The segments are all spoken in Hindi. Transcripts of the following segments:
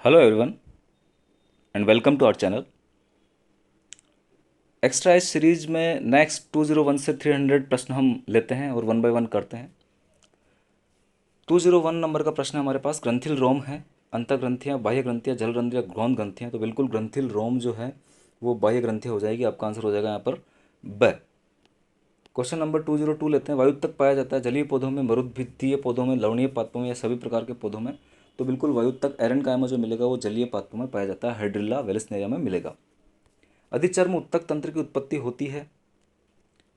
Hello everyone and welcome to our channel. Extra edge series में नेक्स्ट 201 से 300 प्रश्न हम लेते हैं और वन बाय वन करते हैं। 201 नंबर का प्रश्न हमारे पास ग्रंथिल रोम है, अंतर्ग्रंथियाँ, बाह्य ग्रंथियाँ, जल ग्रंथियाँ, गौण ग्रंथियाँ। तो बिल्कुल ग्रंथिल रोम जो है वो बाह्य ग्रंथि हो जाएगी। आपका आंसर हो जाएगा यहाँ पर ब। क्वेश्चन नंबर 202 लेते हैं। वायु तक पाया जाता है जलीय पौधों में, मरुद्भित्तीय पौधों में, लवणीय पादपों में या सभी प्रकार के पौधों में। तो बिल्कुल वायु तक एरन जो मिलेगा वो जलीय पादपों में पाया जाता है, हाइड्रिल्ला वेलिस्नेरिया में मिलेगा। अधिचर्म उत्तक तंत्र की उत्पत्ति होती है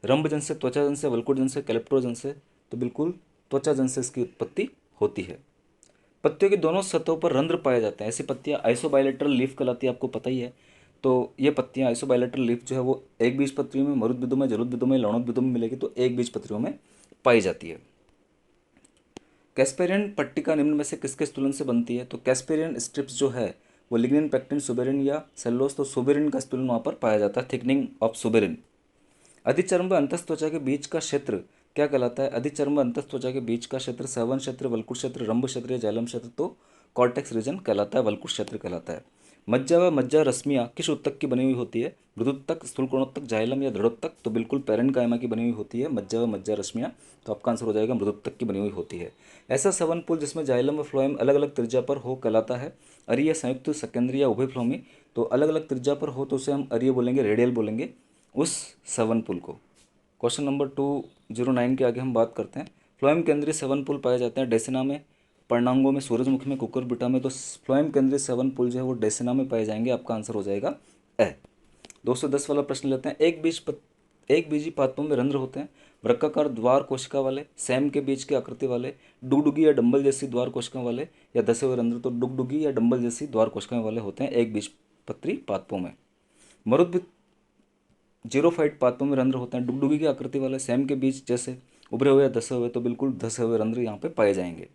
रंभजन से, त्वचाजन से, वल्कुटजन से, कैलेप्टोजन से। तो बिल्कुल त्वचाजन से इसकी उत्पत्ति होती है। पत्तियों की दोनों सतहों पर रंध्र पाए जाते हैं। ऐसी पत्तियां आइसोबायलेटरल लीफ कहलाती है, आपको पता ही है। तो ये पत्तियां आइसोबायलेटरल लीफ जो है वो एक बीजपत्रियों में, मरुद्भिदों में, जलोदभिदों में, लवणोद्भिदों में मिलेगी, तो एक बीजपत्रियों में पाई जाती है। कैस्पेरियन पट्टिका निम्न में से किसके स्तूलन से बनती है? तो कैस्पेरियन स्ट्रिप्स जो है वो लिग्निन, पेक्टिन, सुबेरिन या सेलुलोज। तो सुबेरिन का स्तूलन वहाँ पर पाया जाता है, थिकनिंग ऑफ सुबेरिन। अधिचर्म व अंतस्त्वचा के बीच का क्षेत्र क्या कहलाता है? अधिचर्म व अंतस्त्वचा के बीच का क्षेत्र सवन क्षेत्र, वल्कुट क्षेत्र, रंभ क्षेत्र या जाइलम क्षेत्र। तो कॉर्टेक्स रीजन कहलाता है, वल्कुट क्षेत्र कहलाता है। मज्जा व मज्जा रश्मियाँ किस उत्तक की बनी हुई होती है? मृदुत्तक, स्थूलकोणोत्तक, जाइलम या दृढ़ोत्तक। तो बिल्कुल पैरेन्काइमा की बनी हुई होती है मज्जा व मज्जा रश्मियाँ। तो आपका आंसर हो जाएगा मृदुत्तक की बनी हुई होती है। ऐसा सवन पुल जिसमें जाइलम व फ्लोएम अलग अलग त्रिज्या पर हो कहलाता है अरीय, संयुक्त, सेकेंडरी या उभयफ्लोमी। तो अलग अलग त्रिज्या पर हो तो उसे हम अरीय बोलेंगे, रेडियल बोलेंगे उस सवन पुल को। क्वेश्चन नंबर 209 के आगे हम बात करते हैं। फ्लोएम केंद्रीय सेवन पुल पाए जाते हैं डेसिना में, पर्णांगों में, सूरजमुखी में, कुकुरबिटा में। तो फ्लोएम केंद्रीय सेवन पुल जो है वो डेसिना में पाए जाएंगे। आपका आंसर हो जाएगा ए। 210 वाला प्रश्न लेते हैं। एक बीजी पादपों में रंध्र होते हैं वृक्काकार द्वार कोशिका वाले, सैम के बीच की आकृति वाले, डुगडुगी या डंबल जैसी द्वार कोशिका वाले या धसे हुए रंध्र। तो डुगडुगी या डंबल जैसी द्वार कोशिकाएं वाले होते हैं एक बीजपत्री पादपों में। मरुद्भिद जीरोफाइट पादपों में रंध्र होते हैं डुगडुगी की आकृति वाले, सैम के बीच जैसे उभरे हुए या धसे हुए। तो बिल्कुल धसे हुए रंध्र यहाँ पे पाए जाएंगे।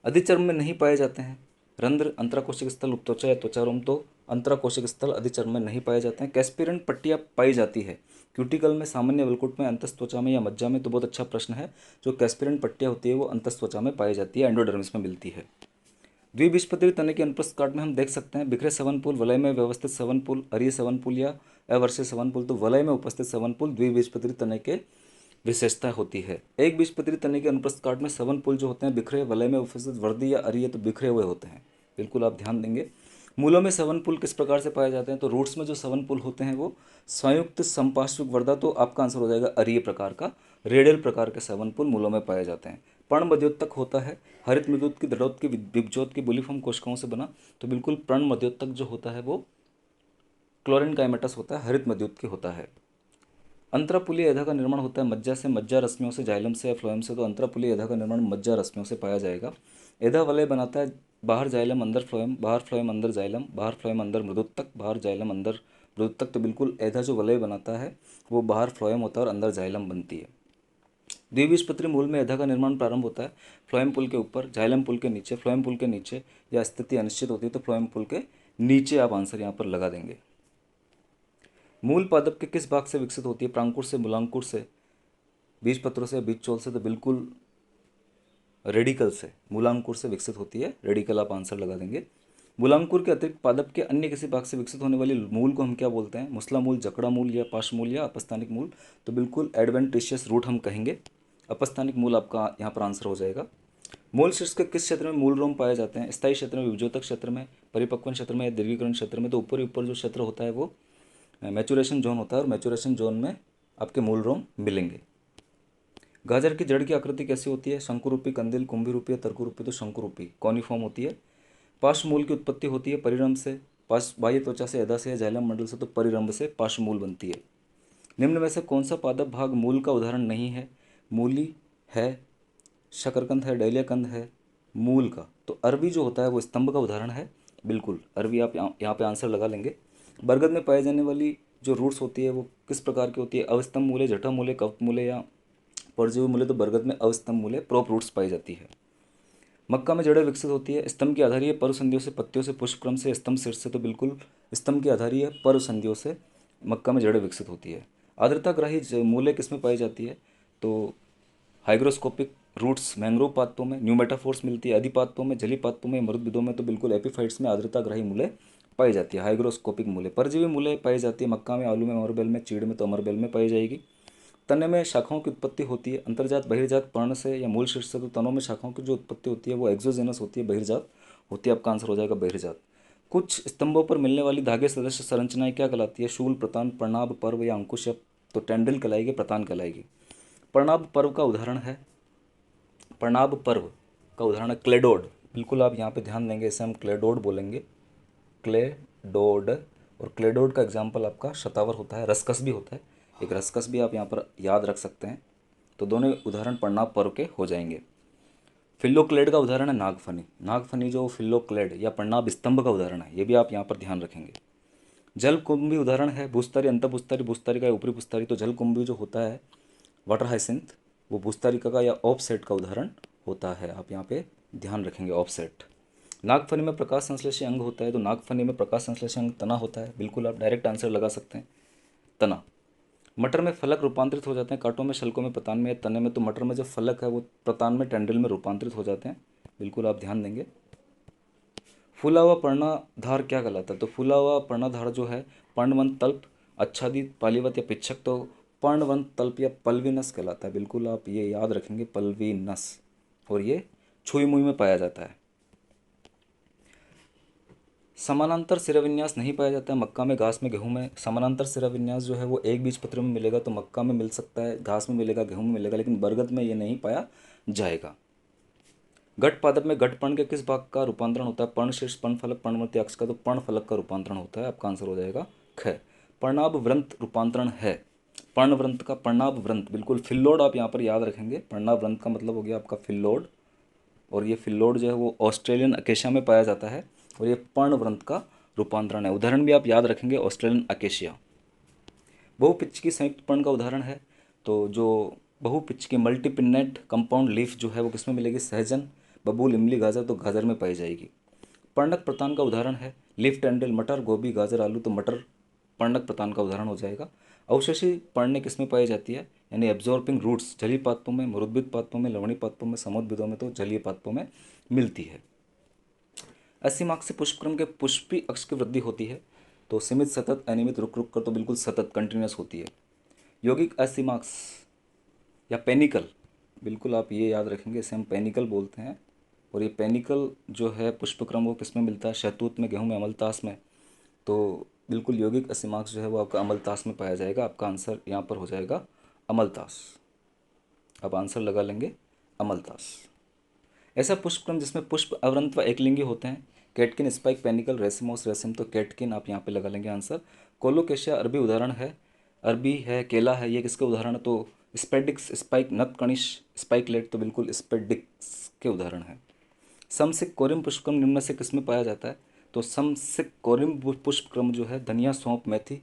अधिचर्म में नहीं पाए जाते हैं रंध्र अंतराकोशिक स्थल, उपत्वचा या त्वचारोम। तो अंतराकोशिक स्थल अधिचर्म में नहीं पाए जाते हैं। कैस्पेरियन पट्टियाँ पाई जाती है क्यूटिकल में, सामान्य वलकुट में, अंतस्त्वचा में या मज्जा में। तो बहुत अच्छा प्रश्न है। जो कैस्पेरियन पट्टियाँ होती है वो अंतस्त्वचा में पाई जाती है, एंडोडर्मिस में मिलती है। द्विबीजपत्री तने के अनुप्रस्थ काट में हम देख सकते हैं बिखरे सवन पुल, वलय में व्यवस्थित सवन पुल, अरीय सवन पुल या अवर्षीय सवन पुल। तो वलय में उपस्थित सवन पुल द्विबीजपत्री तने के विशेषता होती है। एक बीजपत्री तने के अनुप्रस्थ काट में सवन पुल जो होते हैं बिखरे, वलय में उपस्थित वर्दी या अरीय तो बिखरे हुए होते हैं। बिल्कुल आप ध्यान देंगे। मूलों में सवन पुल किस प्रकार से पाए जाते हैं? तो रूट्स में जो सवन पुल होते हैं वो संयुक्त संपार्श्विक वर्दा। तो आपका आंसर हो जाएगा अरीय प्रकार का, रेडियल प्रकार के सवन पुल मूलों में पाए जाते हैं। पर्ण मध्योतक होता है हरित मृदुत की, दृढ़ोत की, विभजोत की, बुलिफॉर्म कोशिकाओं से बना। तो बिल्कुल पर्ण मध्योतक जो होता है वो क्लोरिन काइमेटस होता है, हरित मध्युत की होता है। अंतरापुलीय एधा का निर्माण होता है मज्जा से, मज्जा रश्मियों से, जाइलम से या फ्लोएम से। तो अंतरापुलीय एधा का निर्माण मज्जा रश्मियों से पाया जाएगा। एधा वलय बनाता है बाहर जाइलम अंदर फ्लोएम, बाहर फ्लोएम अंदर जाइलम, बाहर फ्लोएम अंदर मृदुत्तक, बाहर जाइलम अंदर मृदुत्तक। तो बिल्कुल एधा जो वलय बनाता है वो बाहर फ्लोएम होता है और अंदर जाइलम बनती है। द्विबीजपत्री मूल में एधा का निर्माण प्रारंभ होता है फ्लोएम पुल के ऊपर, जाइलम पुल के नीचे, फ्लोएम पुल के नीचे या स्थिति अनिश्चित होती है तो फ्लोएम पुल के नीचे। आप आंसर यहाँ पर लगा देंगे। मूल पादप के किस भाग से विकसित होती है? प्रांकुर से, मूलांकुर से, बीज पत्रों से, बीज चोल से। तो बिल्कुल रेडिकल से, मूलांकुर से विकसित होती है, रेडिकल आप आंसर लगा देंगे। मूलांकुर के अतिरिक्त पादप के अन्य किसी भाग से विकसित होने वाली मूल को हम क्या बोलते हैं? मुसला मूल, जकड़ा मूल या पार्श्व या अपस्थानिक मूल। तो बिल्कुल एडवेंटिशियस रूट हम कहेंगे। अपस्थानिक मूल आपका यहाँ पर आंसर हो जाएगा। मूल शीर्ष के किस क्षेत्र में मूल रोम पाए जाते हैं? स्थायी क्षेत्र में, विभजोतक क्षेत्र में, परिपक्वन क्षेत्र में या दीर्घीकरण क्षेत्र में। तो ऊपर ही ऊपर जो क्षेत्र होता है वो मैचुरेशन जोन होता है और मैचुरेशन जोन में आपके मूल रोम मिलेंगे। गाजर की जड़ की आकृति कैसी होती है? शंकुरूपी, कंदिल, कुंभी रूपी या तर्करूपी। तो शंकुरूपी, कॉनिफॉर्म होती है। पार्श्व मूल की उत्पत्ति होती है परिरंभ से, पार्श्व बाह्य त्वचा से, एदा से या जाइलम मंडल से। तो परिरंभ से पार्श्व मूल बनती है। निम्न में से कौन सा पादप भाग मूल का उदाहरण नहीं है? मूली है, शकरकंद है, डहलियाकंद है, मूल का। तो अरबी जो होता है वो स्तंभ का उदाहरण है। बिल्कुल अरबी आप यहाँ पे आंसर लगा लेंगे। बरगद में पाई जाने वाली जो रूट्स होती है वो किस प्रकार की होती है? अवस्तंभ मूले, जटा मूले, कवक मूले या परजीवी मूले। तो बरगद में अवस्तंभ मूले, प्रोप रूट्स पाई जाती है। मक्का में जड़ें विकसित होती है स्तंभ की आधारीय परसंधियों से, पत्तियों से, पुष्प क्रम से, स्तंभ शीर्ष से। तो बिल्कुल स्तंभ की आधारीय परसंधियों से मक्का में जड़ें विकसित होती है। आर्द्रताग्राही मूले किस में पाई जाती है? तो हाइग्रोस्कोपिक रूट्स मैंग्रोव पादपों में, न्यूमेटाफोर्स मिलती है अधिपादपों में, जलीय पादपों में, मृदबिदों में तो बिल्कुल एपीफाइट्स में आर्द्रताग्राही मूल्य पाई जाती है। हाइग्रोस्कोपिक मूल्य परजीवी मूल्य पाई जाती है मक्का में, आलू में, अमरबेल में, चीड़ में तो अमरबेल में पाई जाएगी। तने में शाखाओं की उत्पत्ति होती है अंतर्जात बहिर्जात पर्ण से या मूल शीर्ष से, तो तनों में शाखाओं की जो उत्पत्ति होती है वो एक्सोजेनस होती है, बहिर्जात होती है। आपका आंसर हो जाएगा बहिर्जात। कुछ स्तंभों पर मिलने वाली धागे सदस्य संरचनाएं क्या कहलाती है? शूल, प्रतान, पर्णाभ, पर्व या अंकुश या तो टेंड्रिल कहलाएगी, प्रतान कहलाएगी। पर्णाभ पर्व का उदाहरण है, पर्णाभ पर्व का उदाहरण है क्लेडोड। बिल्कुल आप यहाँ पे ध्यान देंगे, इसे हम क्लेडोड बोलेंगे, क्लेडोड। और क्लेडोड का एग्जाम्पल आपका शतावर होता है, रसकस भी होता है, एक रसकस भी आप यहाँ पर याद रख सकते हैं। तो दोनों उदाहरण पर्णाभ पर्व के हो जाएंगे। फिल्लोक्लेड का उदाहरण है नागफनी। नागफनी जो फिल्लोक्लेड या पर्णाभ स्तंभ का उदाहरण है, ये भी आप यहाँ पर ध्यान रखेंगे। जलकुंभी उदाहरण है भूस्तरी, अंतःभूस्तरी, भूस्तरिका या ऊपरी भूस्तरी। तो जलकुंभी जो होता है वाटर हाइसिंथ, वो भूस्तरिका का या ऑफसेट का उदाहरण होता है, आप यहाँ पे ध्यान रखेंगे ऑफसेट। नागफनी में प्रकाश संश्लेषी अंग होता है, तो नागफनी में प्रकाश संश्लेषी अंग तना होता है। बिल्कुल आप डायरेक्ट आंसर लगा सकते हैं, तना। मटर में फलक रूपांतरित हो जाते हैं कांटों में, शल्कों में, प्रतान में, तने में। तो मटर में जो फलक है वो प्रतान में, टेंड्रिल में रूपांतरित हो जाते हैं। बिल्कुल आप ध्यान देंगे। फूला हुआ पर्णाधार क्या कहलाता है? तो फूला हुआ पर्णाधार जो है पर्णवंत तल्प, आच्छादित, पालीवत या पिच्छक, तो पर्णवंत तल्प या पल्विनस कहलाता है। बिल्कुल आप ये याद रखेंगे, पल्विनस। और ये छुई मुई में पाया जाता है। समानांतर सिराविन्यास नहीं पाया जाता है मक्का में, घास में, गेहूं में। समानांतर सिराविन्यास जो है वो एक बीज पत्र में मिलेगा, तो मक्का में मिल सकता है, घास में मिलेगा, गेहूं में मिलेगा, लेकिन बरगद में ये नहीं पाया जाएगा। घट पादप में घट पर्ण के किस भाग का रूपांतरण होता है? पर्ण शीर्ष, पर्ण फलक, पर्णवर्ती अक्ष का। तो पर्ण फलक का रूपांतरण होता है, आपका आंसर हो जाएगा ख। पर्णाभ व्रंत रूपांतरण है पर्ण व्रंत का, पर्णाभ व्रंत। बिल्कुल फिल्लोड आप यहाँ पर याद रखेंगे, पर्णाभ व्रंत का मतलब हो गया आपका फिल्लोड। और ये फिल्लोड जो है वो ऑस्ट्रेलियन अकेशिया में पाया जाता है, और ये पर्ण व्रंत का रूपांतरण है। उदाहरण भी आप याद रखेंगे, ऑस्ट्रेलियन अकेशिया। बहुपिच्च संयुक्त पर्ण का उदाहरण है, तो जो बहुपिच्च की मल्टीपिन्नेट कंपाउंड लीफ जो है वो किसमें मिलेगी? सहजन, बबूल, इमली, गाजर, तो गाजर में पाई जाएगी। पर्णक प्रतान का उदाहरण है लीफ टेंड्रिल, मटर, गोभी, गाजर, आलू, तो मटर पर्णक प्रतान का उदाहरण हो जाएगा। अवशेषी पर्णे किसमें पाई जाती है? यानी एब्जॉर्बिंग रूट्स जलीय पादपों में, मरुद्भिद पादपों में, लवणीय पादपों में, समुद्भिदों में, तो जलीय पादपों में मिलती है। 80 मार्क्स से पुष्पक्रम के पुष्पी अक्ष की वृद्धि होती है, तो सीमित, सतत, अनियमित, रुक रुक कर, तो बिल्कुल सतत कंटिन्यूस होती है। यौगिक 80 मार्क्स या पेनिकल, बिल्कुल आप ये याद रखेंगे, इसे हम पेनिकल बोलते हैं। और ये पेनिकल जो है पुष्पक्रम वो किस में मिलता है? शहतूत में, गेहूं में, अमलतास में। तो बिल्कुल यौगिक 80 मार्क्स जो है वो आपका अमलतास में पाया जाएगा, आपका आंसर यहाँ पर हो जाएगा अमलतास। अब आंसर लगा लेंगे अमलतास। ऐसा पुष्पक्रम जिसमें पुष्प अवरंत व एकलिंगी होते हैं, कैटकिन, स्पाइक, पेनिकल, रेसिमोस, रेसिम, तो कैटकिन आप यहाँ पे लगा लेंगे आंसर। कोलोकेशिया अरबी उदाहरण है, अरबी है, केला है, ये किसके उदाहरण है? तो स्पेडिक्स, स्पाइक, नतकणिश, स्पाइकलेट, तो बिल्कुल स्पेडिक्स के उदाहरण है। समसिक कोरिम पुष्पक्रम निम्न से किसमें पाया जाता है? तो समसिक कोरिम पुष्पक्रम जो है धनिया, सौंफ, मेथी,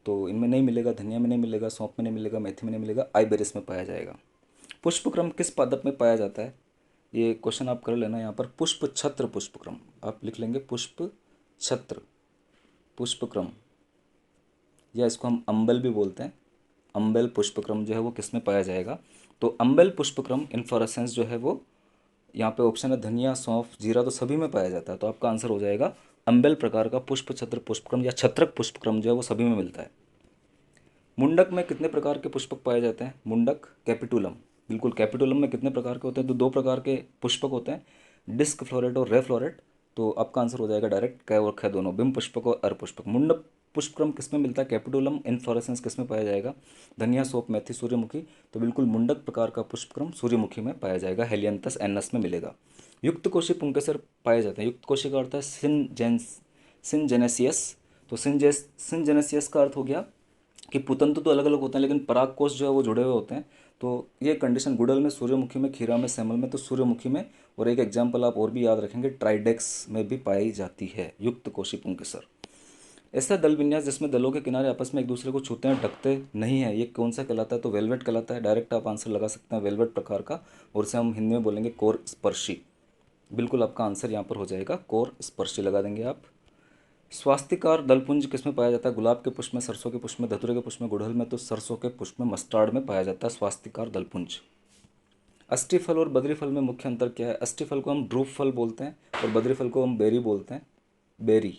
तो इनमें नहीं मिलेगा, धनिया में नहीं मिलेगा, सौंफ में नहीं मिलेगा, मेथी में नहीं मिलेगा, आइबेरिस में पाया जाएगा। पुष्पक्रम किस पादप में पाया जाता है? ये क्वेश्चन आप कर लेना यहाँ पर, पुष्प छत्र पुष्पक्रम आप लिख लेंगे, पुष्प छत्र पुष्पक्रम, या इसको हम अम्बल भी बोलते हैं। अम्बेल पुष्पक्रम जो है वो किस में पाया जाएगा? तो अम्बेल पुष्पक्रम इन्फ्लोरेसेंस जो है वो यहाँ पे ऑप्शन है धनिया, सौंफ, जीरा, तो सभी में पाया जाता है, तो आपका आंसर हो जाएगा अम्बेल प्रकार का पुष्प छत्र पुष्पक्रम या छत्रक पुष्पक्रम जो है वो सभी में मिलता है। मुंडक में कितने प्रकार के पुष्पक पाए जाते हैं? मुंडक, कैपिटुलम, बिल्कुल कैपिटुलम में कितने प्रकार के होते हैं? तो दो प्रकार के पुष्पक होते हैं, डिस्क फ्लोरेट और रे फ्लोरेट। तो आपका आंसर हो जाएगा डायरेक्ट कै और ख दोनों, बिंब पुष्पक और अर पुष्पक। मुंडक पुष्पक्रम किसमें मिलता है? कैपिटुलम। इनफ्लोरेसेंस किसमें पाया जाएगा? धनिया, सौंफ, मेथी, सूर्यमुखी, तो बिल्कुल मुंडक प्रकार का पुष्पक्रम सूर्यमुखी में पाया जाएगा, हेलियंथस एनस में मिलेगा। युक्त कोशी पुंकेसर पाए जाते हैं। युक्त कोशी का अर्थ है सिनजेनेसियस, तो सिनजेनेसियस का अर्थ हो गया कि पुतंतु तो अलग अलग होते हैं लेकिन परागकोश जो है वो जुड़े हुए होते हैं। तो ये कंडीशन गुड़हल में, सूर्यमुखी में, खीरा में, सेमल में, तो सूर्यमुखी में। और एक एग्जाम्पल आप और भी याद रखेंगे, ट्राइडेक्स में भी पाई जाती है युक्त कोशी पुंकेसर। ऐसा दल विन्यास जिसमें दलों के किनारे आपस में एक दूसरे को छूते हैं, ढकते नहीं है, ये कौन सा कहलाता है? तो वेलवेट कहलाता है, डायरेक्ट आप आंसर लगा सकते हैं वेलवेट प्रकार का, और इसे हम हिंदी में बोलेंगे कोर स्पर्शी। बिल्कुल आपका आंसर यहाँ पर हो जाएगा कोर स्पर्शी, लगा देंगे आप। स्वास्तिकार दलपुंज किसमें पाया जाता है? गुलाब के पुष्प में, सरसों के पुष्प में, धतूरे के पुष्प में, गुड़हल में, तो सरसों के पुष्प में, मस्टार्ड में पाया जाता है स्वास्तिकार दलपुंज। अष्टी फल और बद्री फल में मुख्य अंतर क्या है? अष्टी फल को हम ड्रूप फल बोलते हैं और बद्री फल को हम बेरी बोलते हैं, बेरी।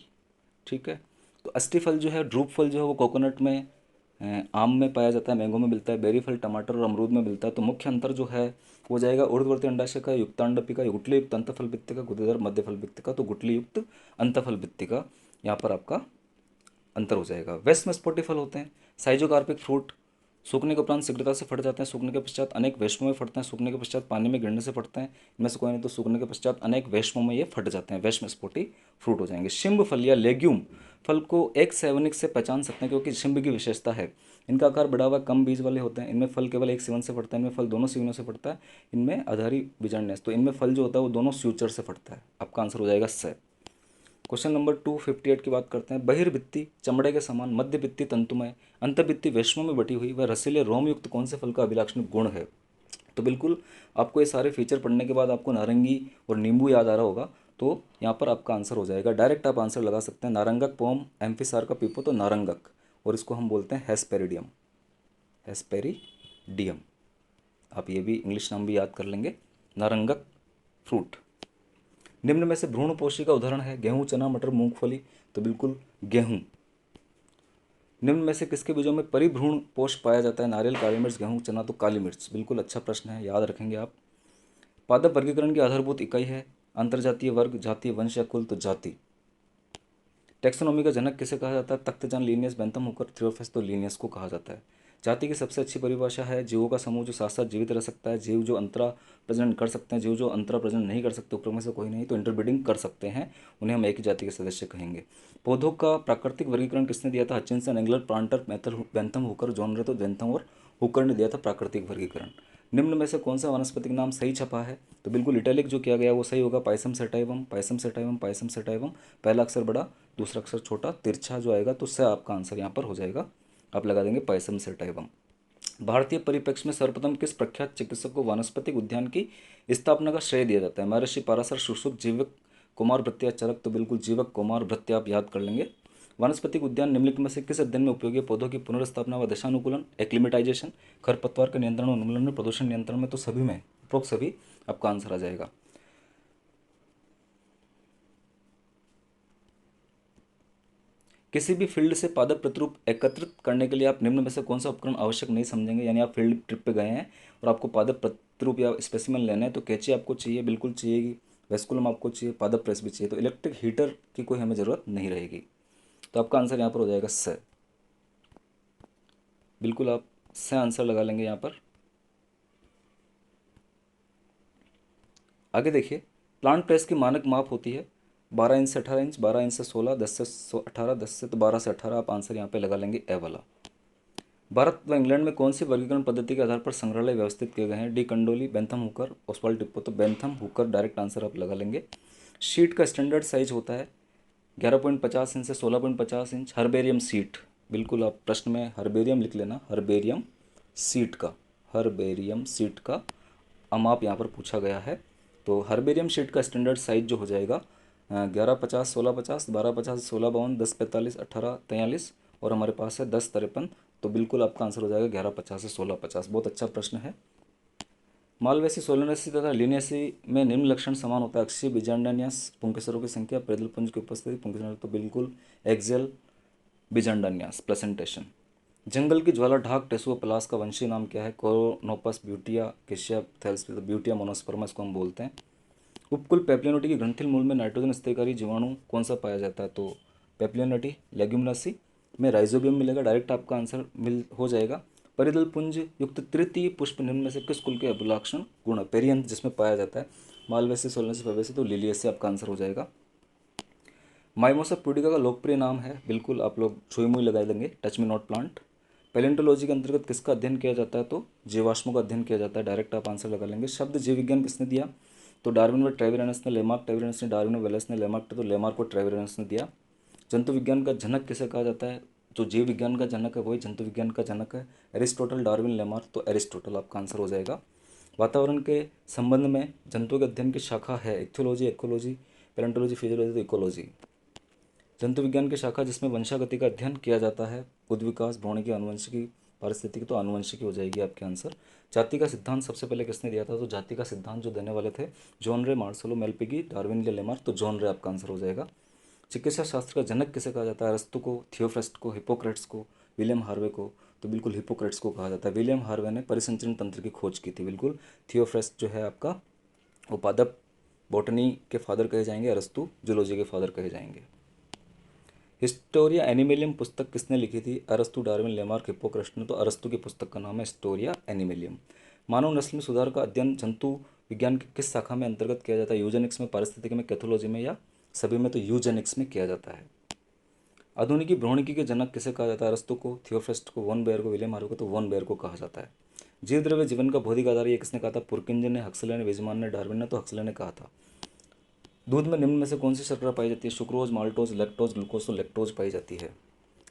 ठीक है। तो अष्टी फल जो है, ड्रूप फल जो है वो कोकोनट में, आम में पाया जाता है, मैंगो में मिलता है। बेरी फल टमाटर और अमरूद में मिलता है। तो मुख्य अंतर जो है वो जाएगा ऊर्ध्ववर्ती अंडाशय का, युक्तांडपी का, गुठली युक्त अंतफल भित्ति का, गुदेदार मध्य फल भित्ति का। तो गुठली युक्त अंतफल भित्ति का यहाँ पर आपका अंतर हो जाएगा। वेस्ट में स्पोटी फल होते हैं, साइजोकार्पिक फ्रूट, सूखने के उपरांत शीघ्रता से फट जाते हैं, सूखने के पश्चात अनेक वेश्मों में फटते हैं, सूखने के पश्चात पानी में गिरने से फटते हैं। इनमें से कोई नहीं तो सूखने के पश्चात अनेक वेश्मों में ये फट जाते हैं, वेश्म स्पोटी फ्रूट हो जाएंगे। शिंब फल या लेग्यूम फल को एक सेवनिक से पहचान सकते हैं क्योंकि शिंब की विशेषता है, इनका आकार बड़ा हुआ कम बीज वाले होते हैं। इनमें फल केवल एक सीवन से फटता है, इनमें फल दोनों सीवनों से फटता है, इनमें आधारी बीजांड। तो इनमें फल जो होता है वो दोनों स्यूचर से फटता है। आपका आंसर हो जाएगा स। क्वेश्चन नंबर 258 की बात करते हैं। बहिर्भित्ति चमड़े के समान, मध्यभित्ति तंतुमय, अंतर्भित्ति वेश्मों में बटी हुई व रसीले रोम युक्त कौन से फल का अभिलाक्षणिक गुण है? तो बिल्कुल आपको ये सारे फीचर पढ़ने के बाद आपको नारंगी और नींबू याद आ रहा होगा, तो यहाँ पर आपका आंसर हो जाएगा। डायरेक्ट आप आंसर लगा सकते हैं। नारंगक पोम एम्फिसार का पीपो तो नारंगक, और इसको हम बोलते हैं हेस्पेरिडियम, हेस्पेरिडियम। आप ये भी इंग्लिश नाम भी याद कर लेंगे, नारंगक फ्रूट। निम्न में से भ्रूणपोषी का उदाहरण है? गेहूं, चना, मटर, मूंगफली। तो बिल्कुल गेहूं। निम्न में से किसके बीजों में परिभ्रूण पोष पाया जाता है? नारियल, काली मिर्च, गेहूं, चना। तो काली मिर्च। बिल्कुल अच्छा प्रश्न है, याद रखेंगे आप। पादप वर्गीकरण की आधारभूत इकाई है? अंतरजातीय वर्ग, जातीय वंश या कुल। तो जाति। टेक्सोनोमी का जनक किसे कहा जाता है? तख्तजान, लिनियस, बेंथम हुकर, थ्योफिस्ट। तो लिनियस को कहा जाता है। जाति की सबसे अच्छी परिभाषा है? जीवों का समूह जो साथ साथ जीवित रह सकता है, जीव जो अंतरा प्रजनन कर सकते हैं, जीव जो अंतरा प्रजनन नहीं कर सकते, उपरोक्त में से कोई नहीं तो इंटरब्रीडिंग कर सकते हैं, उन्हें हम एक ही जाति के सदस्य कहेंगे। पौधों का प्राकृतिक वर्गीकरण किसने दिया था? Hutchinson, Engler, Prantl, Mather, Bentham Hooker, John Ray. तो बेंथम और हुकर ने दिया था प्राकृतिक वर्गीकरण। निम्न में से कौन सा वनस्पति नाम सही छपा है? तो बिल्कुल इटैलिक जो किया गया वो सही होगा। Payasam sativum, payasam sativum, payasam sativum. पहला अक्षर बड़ा, दूसरा अक्षर छोटा, तिरछा जो आएगा तो स आपका आंसर यहाँ पर हो जाएगा। आप लगा देंगे पायसम सेटाइवम। भारतीय परिप्रेक्ष्य में सर्वप्रथम किस प्रख्यात चिकित्सक को वानस्पतिक उद्यान की स्थापना का श्रेय दिया जाता है? महर्षि पाराशर, शुश्रुत, जीवक कुमार भृत्य, चरक। तो बिल्कुल जीवक कुमार भृत्य आप याद कर लेंगे। वानस्पतिक उद्यान निम्नलिखित में से किस अध्ययन में उपयोगी है? पौधों की पुनर्स्थापना व दशानुकूलन, एक्लिमेटाइजेशन, खरपतवार के नियंत्रण और उन्मूलन में, प्रदूषण नियंत्रण में। तो सभी में, उपरोक्त सभी आपका आंसर आ जाएगा। किसी भी फील्ड से पादप प्रतिरूप एकत्रित करने के लिए आप निम्न में से कौन सा उपकरण आवश्यक नहीं समझेंगे? यानी आप फील्ड ट्रिप पे गए हैं और आपको पादप प्रतिरूप या स्पेसिमेन लेना है तो कैंची आपको चाहिए, बिल्कुल चाहिएगी। वेस्कुलम आपको चाहिए, पादप प्रेस भी चाहिए। तो इलेक्ट्रिक हीटर की कोई हमें ज़रूरत नहीं रहेगी। तो आपका आंसर यहाँ पर हो जाएगा स। बिल्कुल आप स आंसर लगा लेंगे यहाँ पर। आगे देखिए, प्लांट प्रेस की मानक माप होती है 12 इंच से 18 इंच, 12 इंच से 16, 10 से 18, 10 से तो 12 से 18। आप आंसर यहाँ पे लगा लेंगे ए वाला। भारत व इंग्लैंड में कौन सी वर्गीकरण पद्धति के आधार पर संग्रहालय व्यवस्थित किए गए हैं? De Candolle, Bentham Hooker, Oswald Tippo. तो बेंथम हुकर डायरेक्ट आंसर आप लगा लेंगे। शीट का स्टैंडर्ड साइज होता है 11.50 इंच से 16.50 इंच। हर्बेरियम सीट, बिल्कुल आप प्रश्न में हर्बेरियम लिख लेना, हर्बेरियम सीट का, हर्बेरियम सीट का माप यहाँ पर पूछा गया है। तो हर्बेरियम शीट का स्टैंडर्ड साइज जो हो जाएगा 1150, 1650, 1250, 1652, 1045, 1843 और हमारे पास है 1053। तो बिल्कुल आपका आंसर हो जाएगा 1150 से 1650। बहुत अच्छा प्रश्न है। मालवेसी, सोलेनेसी तथा लिनियसी में निम्न लक्षण समान होता है? अक्षीय बीजांडान्यास, पुंकेसरों की संख्या, पेदल पुंज की उपस्थिति, पुंकेसर। तो बिल्कुल एक्सियल बीजांडान्यास, प्लेसेंटेशन। जंगल की ज्वाला ढाक टेसुआ पलास का वंशीय नाम क्या है? कोरोनोपस, ब्यूटिया, केशिया थैल्स। तो ब्यूटिया मोनोस्पर्मा इसको हम बोलते हैं। उपकुल पेप्लियोनिटी की ग्रंथिल मूल में नाइट्रोजन स्थिरकारी जीवाणु कौन सा पाया जाता है? तो पेप्लियोनिटी लेग्यूमिनसी में राइजोबियम मिलेगा। डायरेक्ट आपका आंसर मिल हो जाएगा। परिदल पुंज युक्त तृतीय पुष्प निम्न में से किस कुल के अभिलाक्षण गुण? पेरियंथ जिसमें पाया जाता है? Malvaceae, Solanaceae, Fabaceae. तो लिलियसी आपका आंसर हो जाएगा। माइमोसा पुडिका का लोकप्रिय नाम है? बिल्कुल आप लोग छुई मुई लगा देंगे, touch me not plant. Palaeontology के अंतर्गत किसका अध्ययन किया जाता है? तो जीवाश्मों का अध्ययन किया जाता है। डायरेक्ट आप आंसर लगा लेंगे। शब्द जीव विज्ञान किसने दिया? तो डार्विन व ट्रेविरनस ने, लेमार्क ट्रेविरनस ने, डार्विन व वेलेस ने, लेमार्क तो लेमार्क को ट्रेविरनस ने दिया। जंतु विज्ञान का जनक किसे कहा जाता है? जो जीव विज्ञान का जनक है वही जंतु विज्ञान का जनक है। Aristotle, Darwin, Lamarck. तो एरिस्टोटल आपका आंसर हो जाएगा। वातावरण के संबंध में जंतुओं के अध्ययन की शाखा है? Ethology, ecology, palaeontology, physiology. तो इकोलॉजी। जंतु विज्ञान की शाखा जिसमें वंशागति का अध्ययन किया जाता है? उद्विकास, भ्रूणिकी, आनुवंशिकी, पारिस्थितिकी तो आनुवंशिकी हो जाएगी आपके आंसर। जाति का सिद्धांत सबसे पहले किसने दिया था? तो जाति का सिद्धांत जो देने वाले थे जॉन रे, मार्सेलो मेलपिगी, डार्विन या लेमार्क, तो जॉन रे आपका आंसर हो जाएगा। चिकित्सा शास्त्र का जनक किसे कहा जाता है? अरस्तु को, थियोफ्रेस्ट को, हिपोक्रेट्स को, विलियम हार्वे को, तो बिल्कुल हिपोक्रेट्स को कहा जाता है। विलियम हार्वे ने परिसंचरण तंत्र की खोज की थी, बिल्कुल। थियोफ्रेस्ट जो है आपका वो पादप बॉटनी के फादर कहे जाएंगे, अरस्तु जूलॉजी के फादर कहे जाएंगे। हिस्टोरिया एनिमेलियम पुस्तक किसने लिखी थी? अरस्तु, डार्विन, लेमार्क, हिप्पोक्रेट्स ने। तो अरस्तु की पुस्तक का नाम है हिस्टोरिया एनिमेलियम। मानव नस्ल में सुधार का अध्ययन जंतु विज्ञान की किस शाखा में अंतर्गत किया जाता है? यूजेनिक्स में, पारिस्थितिकी में, कैथोलॉजी में, या सभी में? तो यूजेनिक्स में किया जाता है। आधुनिकी भ्रूणिकी के जनक किसे कहा जाता है? अरस्तु को, थियोफ्रेस्ट को, वॉन बेयर को, विलियम हार्वे को, तो वॉन बेयर को कहा जाता है। जीव द्रव्य जीवन का भौतिक आधार ये किसने कहा था? पुरकिंजन ने, हक्सले ने, वेजमान ने, डार्विन ने। तो हक्सले ने कहा था। दूध में निम्न में से कौन सी शर्करा पाई जाती है? Sucrose, maltose, lactose, glucose. तो लैक्टोज पाई जाती है।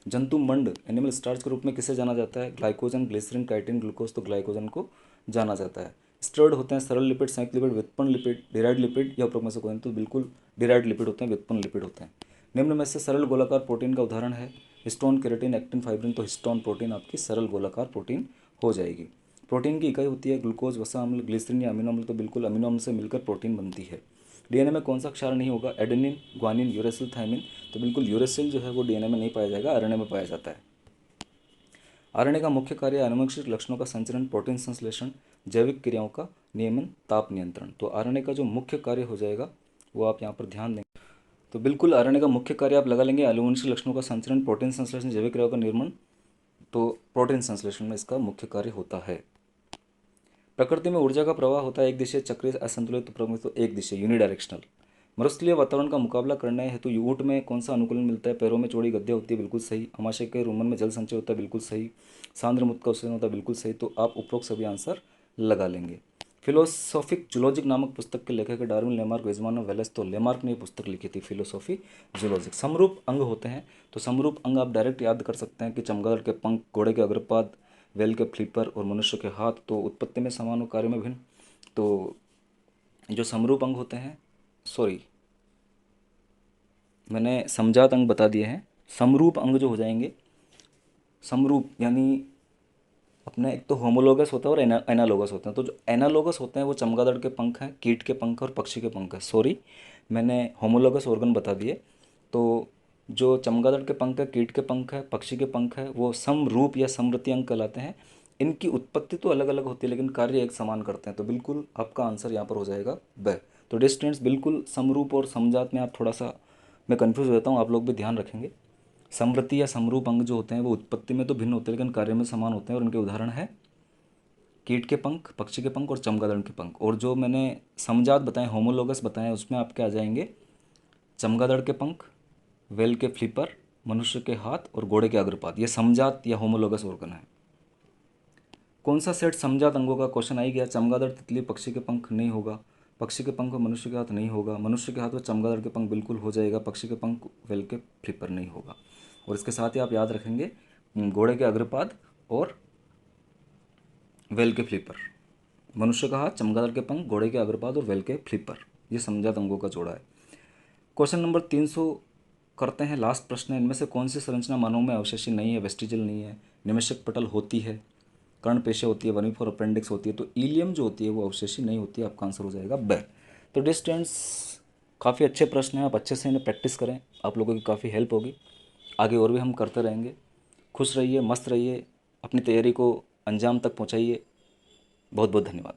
जंतु मंड एनिमल स्टार्च के रूप में किसे जाना जाता है? Glycogen, glycerine, chitin, glucose. तो ग्लाइकोजन को जाना जाता है। स्टर्ड होते हैं सरल लिपिड, संयुक्त लिपिड, व्युत्पन्न लिपिड, डिराइड लिपिड, या उपरोक्त में से कोई? तो बिल्कुल डिराइड लिपिड होते हैं, व्युत्पन्न लिपिड होते हैं। निम्न में से सरल गोलाकार प्रोटीन का उदाहरण है? Histone, keratin, actin, fibrin. तो हिस्टोन प्रोटीन आपकी सरल गोलाकार प्रोटीन हो जाएगी। प्रोटीन की इकाई होती है ग्लूकोज, वसा अम्ल, ग्लिसरीन या अमीनो अम्ल। तो बिल्कुल अमीनो अम्ल से मिलकर प्रोटीन बनती है। डीएनए में कौन सा क्षार नहीं होगा? Adenine, guanine, uracil, thymine. तो बिल्कुल यूरेसिल जो है वो डीएनए में नहीं पाया जाएगा, आरएनए में पाया जाता है। आरएनए का मुख्य कार्य आनुवंशिक लक्षणों का संचरण, प्रोटीन संश्लेषण, जैविक क्रियाओं का नियमन, ताप नियंत्रण। तो आरएनए का जो मुख्य कार्य हो जाएगा वो आप यहाँ पर ध्यान दें। तो बिल्कुल आरएनए का मुख्य कार्य आप लगा लेंगे, आनुवंशिक लक्षणों का संचरण, प्रोटीन संश्लेषण, जैविक क्रियाओं का निर्माण। तो प्रोटीन संश्लेषण में इसका मुख्य कार्य होता है। प्रकृति में ऊर्जा का प्रवाह होता है एक दिशा, चक्रीय, असंतुलित, प्रमुख। तो एक दिशा, यूनिडायरेक्शनल। मरुस्थलीय वातावरण का मुकाबला करने हेतु ऊँट में कौन सा अनुकूलन मिलता है? पैरों में चौड़ी गद्दे होती है, बिल्कुल सही। अमाशय के रुमन में जल संचय होता है, बिल्कुल सही। सांद्र मुक्त का उत्सर्जन होता है, बिल्कुल सही। तो आप उपरोक्त सभी आंसर लगा लेंगे। फिलोसॉफिक जूलॉजिक नामक पुस्तक के लेखक है डार्विन, लेमार्क, वेजमान और वेलेस। तो लेमार्क ने ये पुस्तक लिखी थी, फिलोसॉफी जूलॉजिक। समरूप अंग होते हैं, तो समरूप अंग आप डायरेक्ट याद कर सकते हैं कि चमगादड़ के पंख, घोड़े के अग्रपाद, वेल के फ्लिपर और मनुष्य के हाथ। तो उत्पत्ति में समान और कार्य में भिन्न। तो जो समरूप अंग होते हैं, सॉरी मैंने समजात अंग बता दिए हैं। समरूप अंग जो हो जाएंगे, समरूप यानी अपने एक तो होमोलोगस होता है और एनालोगस होते हैं। तो जो एनालोगस होते हैं वो चमगादड़ के पंख हैं, कीट के पंख और पक्षी के पंख हैं। सॉरी मैंने होमोलोगस ऑर्गन बता दिए। तो जो चमगादड़ के पंख है, कीट के पंख है, पक्षी के पंख है, वो समरूप या समृति अंग कहलाते हैं। इनकी उत्पत्ति तो अलग अलग होती है लेकिन कार्य एक समान करते हैं। तो बिल्कुल आपका आंसर यहाँ पर हो जाएगा ब। तो डिस्टेंस बिल्कुल समरूप और समजात में आप थोड़ा सा मैं कन्फ्यूज़ हो जाता हूँ, आप लोग भी ध्यान रखेंगे। समृति या समरूप अंग जो होते हैं वो उत्पत्ति में तो भिन्न होते हैं लेकिन कार्य में समान होते हैं, और उनके उदाहरण है कीट के पंख, पक्षी के पंख और चमगादड़ के पंख। और जो मैंने समजात बताए, होमोलोगस बताए, उसमें आपके आ जाएंगे चमगादड़ के पंख, वेल के फ्लिपर, मनुष्य के हाथ और घोड़े के अग्रपाद। ये समजात या होमोलोगस ऑर्गन है। कौन सा सेट समजात अंगों का क्वेश्चन आई गया? चमगादड़, तितली, पक्षी के पंख नहीं होगा, पक्षी के पंख और मनुष्य के हाथ नहीं होगा, मनुष्य के हाथ और चमगादड़ के पंख बिल्कुल हो जाएगा, पक्षी के पंख वेल के फ्लिपर नहीं होगा। और इसके साथ ही आप याद रखेंगे घोड़े के अग्रपाद और वेल के फ्लिपर। मनुष्य का हाथ, चमगादड़ के पंख, घोड़े के अग्रपाद और वेल के फ्लिपर, ये समजात अंगों का जोड़ा है। क्वेश्चन नंबर 300 करते हैं, लास्ट प्रश्न है। इनमें से कौन सी संरचना मानव में अवशेषी नहीं है? वेस्टिजल नहीं है, निमेशक पटल होती है, कर्ण पेशे होती है, वनिफोर अपेंडिक्स होती है। तो इलियम जो होती है वो अवशेषी नहीं होती है। आपका आंसर हो जाएगा ब। तो डिस्टेंस काफ़ी अच्छे प्रश्न हैं, आप अच्छे से इन्हें प्रैक्टिस करें, आप लोगों की काफ़ी हेल्प होगी। आगे और भी हम करते रहेंगे। खुश रहिए, मस्त रहिए, अपनी तैयारी को अंजाम तक पहुंचाइए। बहुत बहुत धन्यवाद।